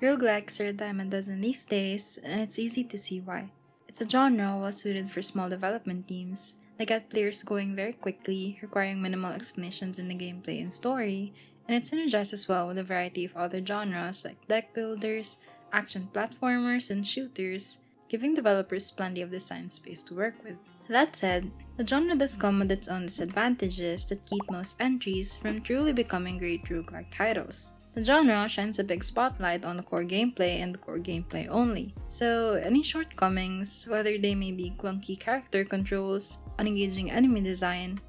Roguelikes are a dime a dozen these days, and it's easy to see why. It's a genre well suited for small development teams. They get players going very quickly, requiring minimal explanations in the gameplay and story, and it synergizes well with a variety of other genres like deck builders, action platformers, and shooters, giving developers plenty of design space to work with. That said, the genre does come with its own disadvantages that keep most entries from truly becoming great roguelike titles. The genre shines a big spotlight on the core gameplay and the core gameplay only, so any shortcomings, whether they may be clunky character controls, unengaging enemy design,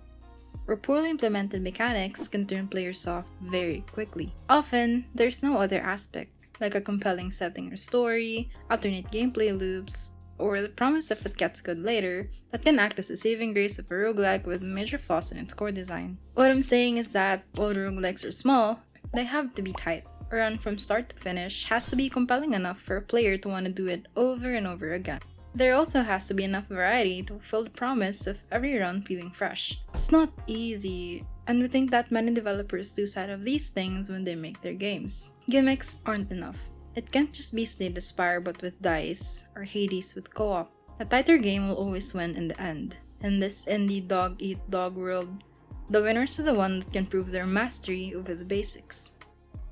or poorly implemented mechanics, can turn players off very quickly. Often, there's no other aspect, like a compelling setting or story, alternate gameplay loops, or the promise of it gets good later, that can act as a saving grace of a roguelike with major flaws in its core design. What I'm saying is that while roguelikes are small, they have to be tight. A run from start to finish has to be compelling enough for a player to want to do it over and over again. There also has to be enough variety to fulfill the promise of every run feeling fresh. It's not easy, and we think that many developers lose sight of these things when they make their games. Gimmicks aren't enough. It can't just be Slay the Spire but with dice, or Hades with co-op. A tighter game will always win in the end. In this indie dog-eat-dog world, the winners are the ones that can prove their mastery over the basics.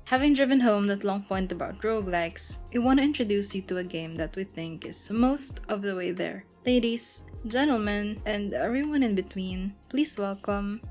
Having driven home that long point about roguelikes, we want to introduce you to a game that we think is most of the way there. Ladies, gentlemen, and everyone in between, please welcome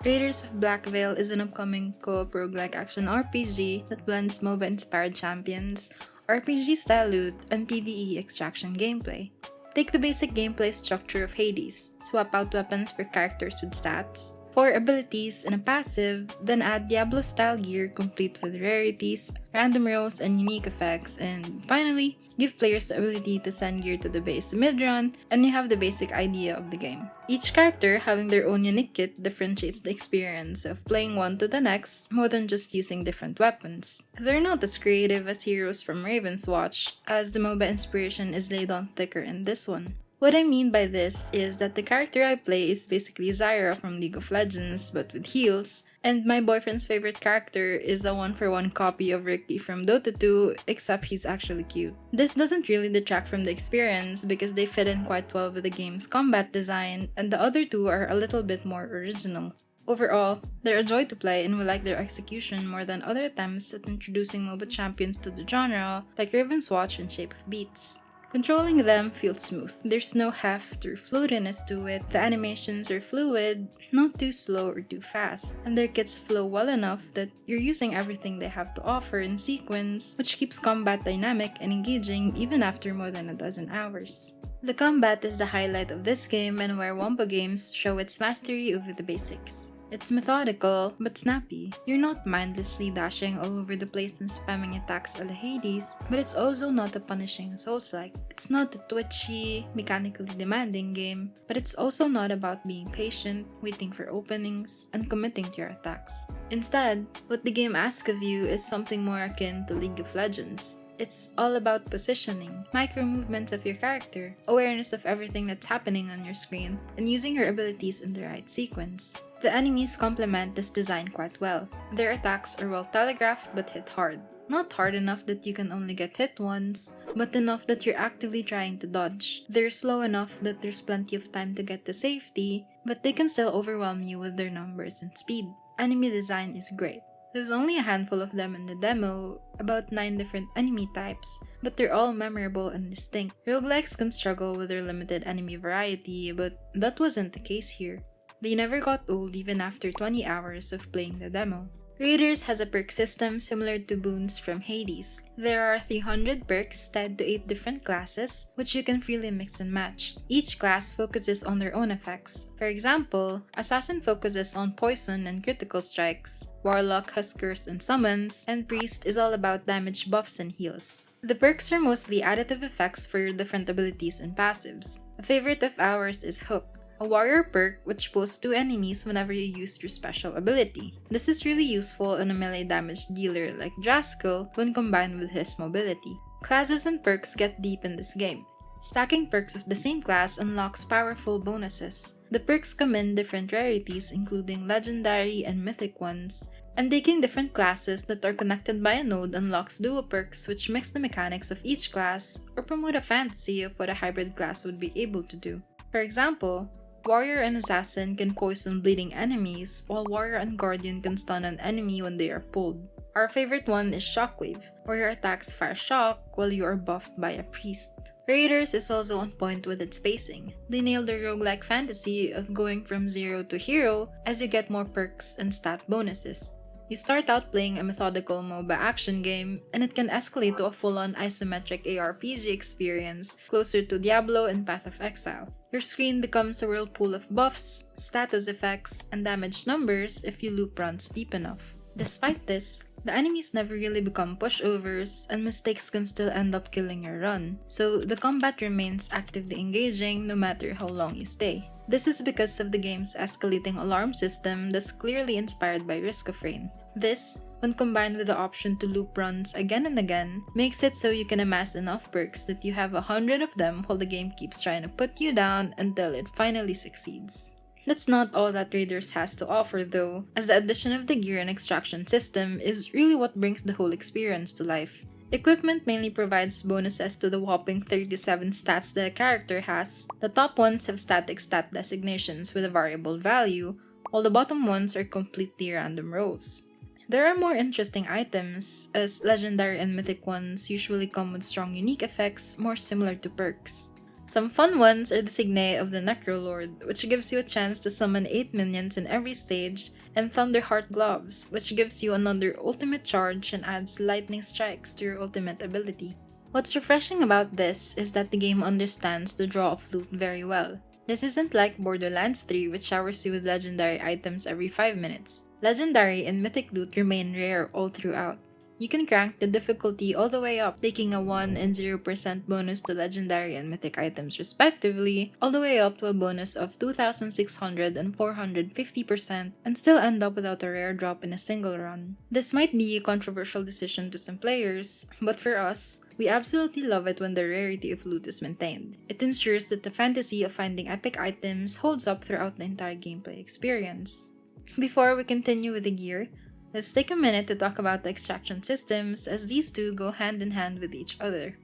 Raiders of Blackveil is an upcoming co-op roguelike action RPG that blends MOBA-inspired champions, RPG-style loot, and PvE extraction gameplay. Take the basic gameplay structure of Hades, swap out weapons for characters with stats, 4 abilities and a passive, then add Diablo-style gear complete with rarities, random rolls, and unique effects, and finally, give players the ability to send gear to the base mid-run, and you have the basic idea of the game. Each character having their own unique kit differentiates the experience of playing one to the next more than just using different weapons. They're not as creative as heroes from Raven's Watch, as the MOBA inspiration is laid on thicker in this one. What I mean by this is that the character I play is basically Zyra from League of Legends but with heals, and my boyfriend's favorite character is a 1-for-1 copy of Ricky from Dota 2, except he's actually cute. This doesn't really detract from the experience because they fit in quite well with the game's combat design, and the other two are a little bit more original. Overall, they're a joy to play and we like their execution more than other attempts at introducing MOBA champions to the genre like Raven's Watch and Shape of Beats. Controlling them feels smooth. There's no heft or floatiness to it. The animations are fluid, not too slow or too fast, and their kits flow well enough that you're using everything they have to offer in sequence, which keeps combat dynamic and engaging even after more than a dozen hours. The combat is the highlight of this game and where Wampa Games show its mastery over the basics. It's methodical, but snappy. You're not mindlessly dashing all over the place and spamming attacks a la Hades, but it's also not a punishing Souls-like. It's not a twitchy, mechanically demanding game, but it's also not about being patient, waiting for openings, and committing to your attacks. Instead, what the game asks of you is something more akin to League of Legends. It's all about positioning, micro movements of your character, awareness of everything that's happening on your screen, and using your abilities in the right sequence. The enemies complement this design quite well. Their attacks are well telegraphed but hit hard. Not hard enough that you can only get hit once, but enough that you're actively trying to dodge. They're slow enough that there's plenty of time to get to safety, but they can still overwhelm you with their numbers and speed. Enemy design is great. There's only a handful of them in the demo, about 9 different enemy types, but they're all memorable and distinct. Roguelikes can struggle with their limited enemy variety, but that wasn't the case here. They never got old even after 20 hours of playing the demo. Raiders has a perk system similar to boons from Hades. There are 300 perks tied to 8 different classes, which you can freely mix and match. Each class focuses on their own effects. For example, Assassin focuses on poison and critical strikes, Warlock has curse and summons, and Priest is all about damage buffs and heals. The perks are mostly additive effects for your different abilities and passives. A favorite of ours is Hook, a warrior perk which pulls 2 enemies whenever you use your special ability. This is really useful on a melee damage dealer like Draskell when combined with his mobility. Classes and perks get deep in this game. Stacking perks of the same class unlocks powerful bonuses. The perks come in different rarities including legendary and mythic ones, and taking different classes that are connected by a node unlocks duo perks which mix the mechanics of each class or promote a fantasy of what a hybrid class would be able to do. For example, Warrior and Assassin can poison bleeding enemies, while Warrior and Guardian can stun an enemy when they are pulled. Our favorite one is Shockwave, where your attacks fire shock while you are buffed by a priest. Raiders is also on point with its pacing. They nailed the roguelike fantasy of going from zero to hero as you get more perks and stat bonuses. You start out playing a methodical MOBA action game, and it can escalate to a full-on isometric ARPG experience closer to Diablo and Path of Exile. Your screen becomes a whirlpool of buffs, status effects, and damage numbers if you loop runs deep enough. Despite this, the enemies never really become pushovers, and mistakes can still end up killing your run, so the combat remains actively engaging no matter how long you stay. This is because of the game's escalating alarm system that's clearly inspired by Risk of Rain. This, when combined with the option to loop runs again and again, makes it so you can amass enough perks that you have 100 of them while the game keeps trying to put you down until it finally succeeds. That's not all that Raiders has to offer though, as the addition of the gear and extraction system is really what brings the whole experience to life. Equipment mainly provides bonuses to the whopping 37 stats that a character has. The top ones have static stat designations with a variable value, while the bottom ones are completely random rolls. There are more interesting items, as legendary and mythic ones usually come with strong unique effects more similar to perks. Some fun ones are the Signe of the Necrolord, which gives you a chance to summon 8 minions in every stage, and Thunderheart Gloves, which gives you another ultimate charge and adds lightning strikes to your ultimate ability. What's refreshing about this is that the game understands the draw of loot very well. This isn't like Borderlands 3, which showers you with legendary items every 5 minutes. Legendary and mythic loot remain rare all throughout. You can crank the difficulty all the way up, taking a 1 and 0% bonus to legendary and mythic items respectively, all the way up to a bonus of 2,600 and 450%, and still end up without a rare drop in a single run. This might be a controversial decision to some players, but for us, we absolutely love it when the rarity of loot is maintained. It ensures that the fantasy of finding epic items holds up throughout the entire gameplay experience. Before we continue with the gear, let's take a minute to talk about the extraction systems, as these two go hand in hand with each other.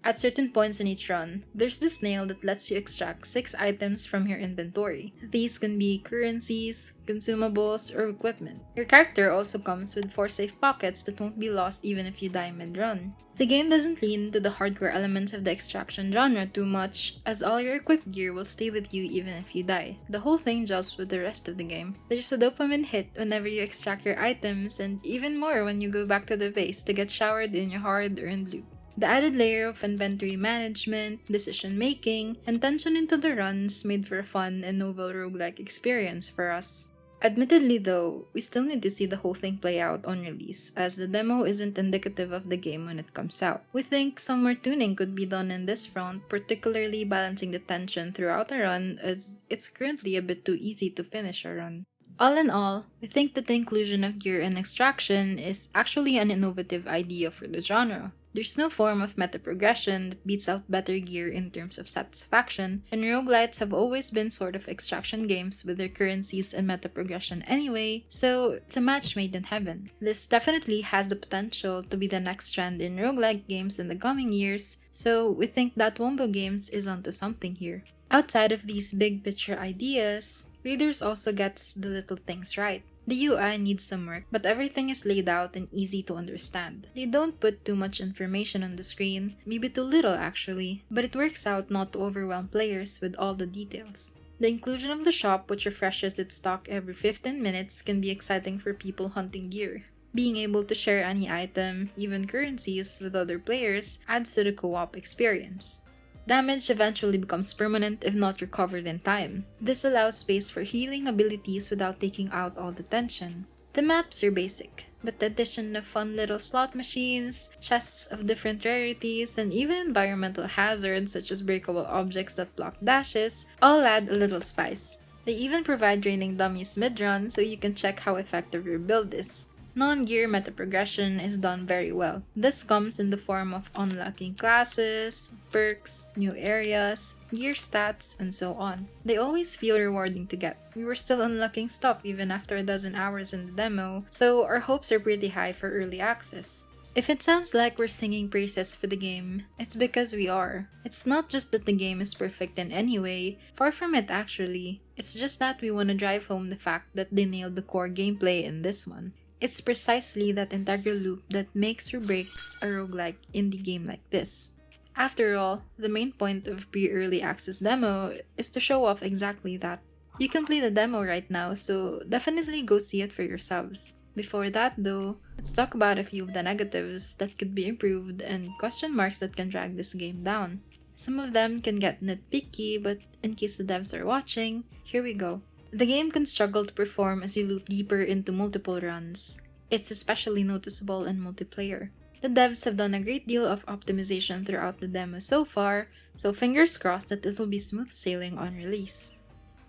At certain points in each run, there's this nail that lets you extract 6 items from your inventory. These can be currencies, consumables, or equipment. Your character also comes with 4 safe pockets that won't be lost even if you die mid-run. The game doesn't lean into the hardcore elements of the extraction genre too much, as all your equipped gear will stay with you even if you die. The whole thing gels with the rest of the game. There's a dopamine hit whenever you extract your items, and even more when you go back to the base to get showered in your hard-earned loot. The added layer of inventory management, decision making, and tension into the runs made for a fun and novel roguelike experience for us. Admittedly though, we still need to see the whole thing play out on release, as the demo isn't indicative of the game when it comes out. We think some more tuning could be done in this front, particularly balancing the tension throughout a run, as it's currently a bit too easy to finish a run. All in all, we think that the inclusion of gear and extraction is actually an innovative idea for the genre. There's no form of meta progression that beats out better gear in terms of satisfaction, and roguelites have always been sort of extraction games with their currencies and meta progression anyway, so it's a match made in heaven. This definitely has the potential to be the next trend in roguelike games in the coming years, so we think that Wombo Games is onto something here. Outside of these big picture ideas, Raiders also gets the little things right. The UI needs some work, but everything is laid out and easy to understand. They don't put too much information on the screen, maybe too little actually, but it works out not to overwhelm players with all the details. The inclusion of the shop, which refreshes its stock every 15 minutes, can be exciting for people hunting gear. Being able to share any item, even currencies, with other players adds to the co-op experience. Damage eventually becomes permanent if not recovered in time. This allows space for healing abilities without taking out all the tension. The maps are basic. but the addition of fun little slot machines, chests of different rarities, and even environmental hazards such as breakable objects that block dashes all add a little spice. They even provide draining dummies mid-run so you can check how effective your build is. Non-gear meta progression is done very well. This comes in the form of unlocking classes, perks, new areas, gear stats, and so on. They always feel rewarding to get. We were still unlocking stuff even after a dozen hours in the demo, so our hopes are pretty high for early access. If it sounds like we're singing praises for the game, it's because we are. It's not just that the game is perfect in any way, far from it actually. It's just that we want to drive home the fact that they nailed the core gameplay in this one. It's precisely that integral loop that makes or breaks a roguelike indie game like this. After all, the main point of pre-early access demo is to show off exactly that. You can play the demo right now, so definitely go see it for yourselves. Before that though, let's talk about a few of the negatives that could be improved and question marks that can drag this game down. Some of them can get nitpicky, but in case the devs are watching, here we go. The game can struggle to perform as you loop deeper into multiple runs. It's especially noticeable in multiplayer. The devs have done a great deal of optimization throughout the demo so far, so fingers crossed that it'll be smooth sailing on release.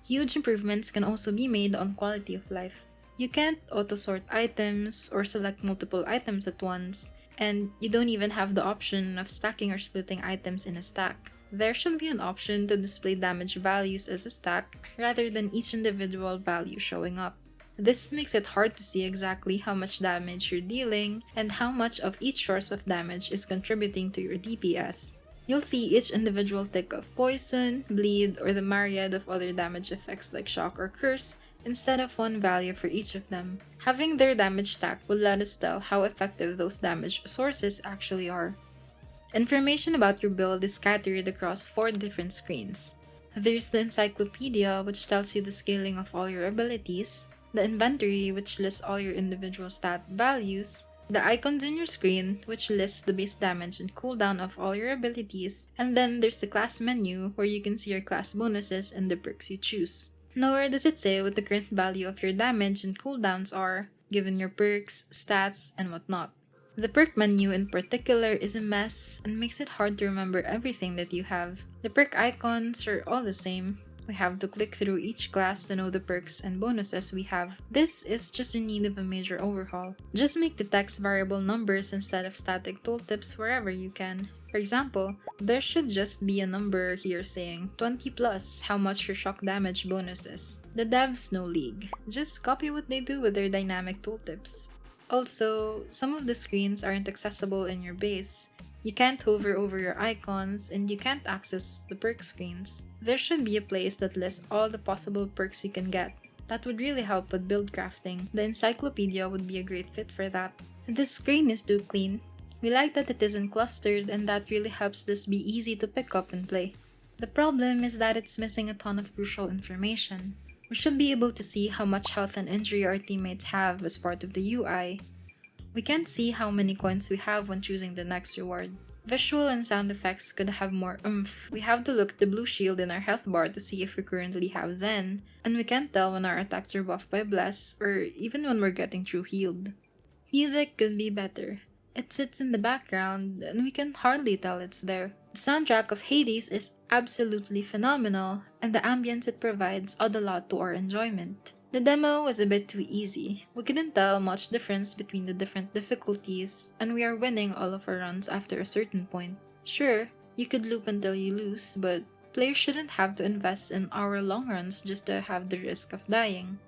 Huge improvements can also be made on quality of life. You can't auto-sort items or select multiple items at once, and you don't even have the option of stacking or splitting items in a stack. There should be an option to display damage values as a stack rather than each individual value showing up. This makes it hard to see exactly how much damage you're dealing and how much of each source of damage is contributing to your DPS. You'll see each individual tick of poison, bleed, or the myriad of other damage effects like shock or curse instead of one value for each of them. Having their damage stack will let us tell how effective those damage sources actually are. Information about your build is scattered across 4 different screens. There's the encyclopedia, which tells you the scaling of all your abilities, the inventory, which lists all your individual stat values, the icons in your screen, which lists the base damage and cooldown of all your abilities, and then there's the class menu, where you can see your class bonuses and the perks you choose. Nowhere does it say what the current value of your damage and cooldowns are, given your perks, stats, and whatnot. The perk menu in particular is a mess and makes it hard to remember everything that you have. The perk icons are all the same. We have to click through each class to know the perks and bonuses we have. This is just in need of a major overhaul. Just make the text variable numbers instead of static tooltips wherever you can. For example, there should just be a number here saying 20 plus how much your shock damage bonus is. The devs know league. Just copy what they do with their dynamic tooltips. Also, some of the screens aren't accessible in your base. You can't hover over your icons and you can't access the perk screens. There should be a place that lists all the possible perks you can get. That would really help with build crafting. The encyclopedia would be a great fit for that. This screen is too clean. We like that it isn't clustered and that really helps this be easy to pick up and play. The problem is that it's missing a ton of crucial information. We should be able to see how much health and injury our teammates have as part of the UI. We can't see how many coins we have when choosing the next reward. Visual and sound effects could have more oomph. We have to look at the blue shield in our health bar to see if we currently have Zen, and we can't tell when our attacks are buffed by Bless or even when we're getting true healed. Music could be better. It sits in the background and we can hardly tell it's there. The soundtrack of Hades is absolutely phenomenal, and the ambience it provides add a lot to our enjoyment. The demo was a bit too easy. We couldn't tell much difference between the different difficulties, and we are winning all of our runs after a certain point. Sure, you could loop until you lose, but players shouldn't have to invest in hour-long runs just to have the risk of dying.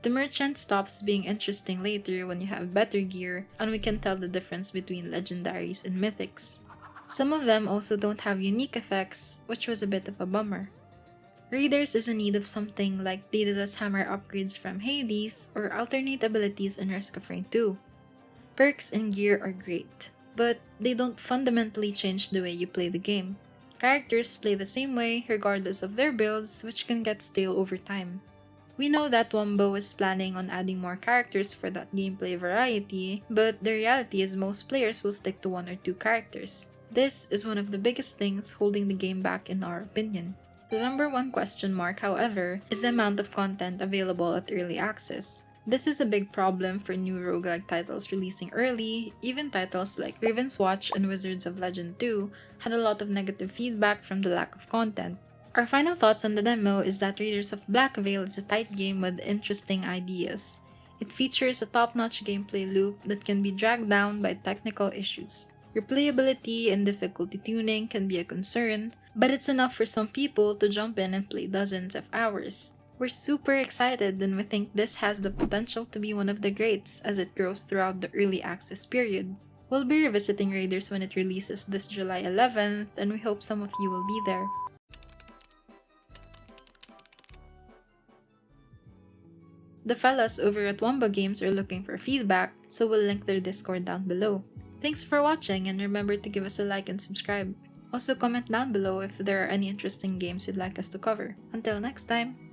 The merchant stops being interesting later when you have better gear, and we can tell the difference between legendaries and mythics. Some of them also don't have unique effects, which was a bit of a bummer. Raiders is in need of something like Daedalus Hammer upgrades from Hades or alternate abilities in Risk of Rain 2. Perks and gear are great, but they don't fundamentally change the way you play the game. Characters play the same way regardless of their builds, which can get stale over time. We know that Wombo is planning on adding more characters for that gameplay variety, but the reality is most players will stick to 1 or 2 characters. This is one of the biggest things holding the game back in our opinion. The number one question mark, however, is the amount of content available at early access. This is a big problem for new roguelike titles releasing early. Even titles like Raven's Watch and Wizards of Legend 2 had a lot of negative feedback from the lack of content. Our final thoughts on the demo is that Raiders of Blackveil is a tight game with interesting ideas. It features a top-notch gameplay loop that can be dragged down by technical issues. Replayability and difficulty tuning can be a concern, but it's enough for some people to jump in and play dozens of hours. We're super excited and we think this has the potential to be one of the greats as it grows throughout the early access period. We'll be revisiting Raiders when it releases this July 11th, and we hope some of you will be there. The fellas over at Wamba Games are looking for feedback, so we'll link their Discord down below. Thanks for watching, and remember to give us a like and subscribe. Also comment down below if there are any interesting games you'd like us to cover. Until next time!